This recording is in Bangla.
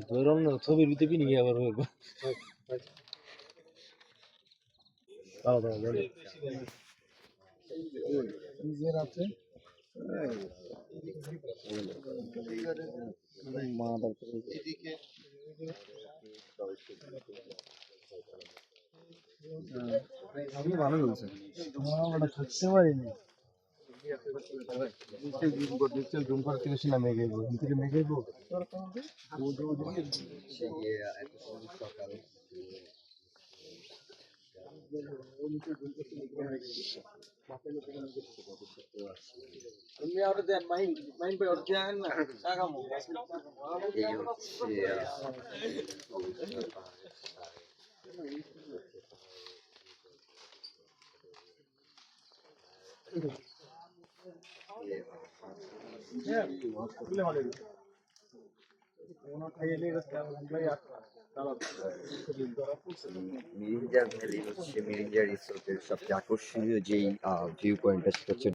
ধরুন না ছবির ভিতরে নিয়ে আবার হইব দাও দাও বলে নিজের আছে মা দাও এদিকে আমি ভালো বলছেন আমরা থাকতে পারিনি নিচে জুম করে থেকে সিনা মেঘে থেকে মেঘে সকাল তুমি আর দেন মাইন মাইন পে আর দেন না টাকামু এই হচ্ছে মিরিঞ্জা ভ্যালি হচ্ছে মিরিঞ্জা রিসোর্টের সবচেয়ে আকর্ষণীয় যেই ভিউ পয়েন্টটা সেটা হচ্ছে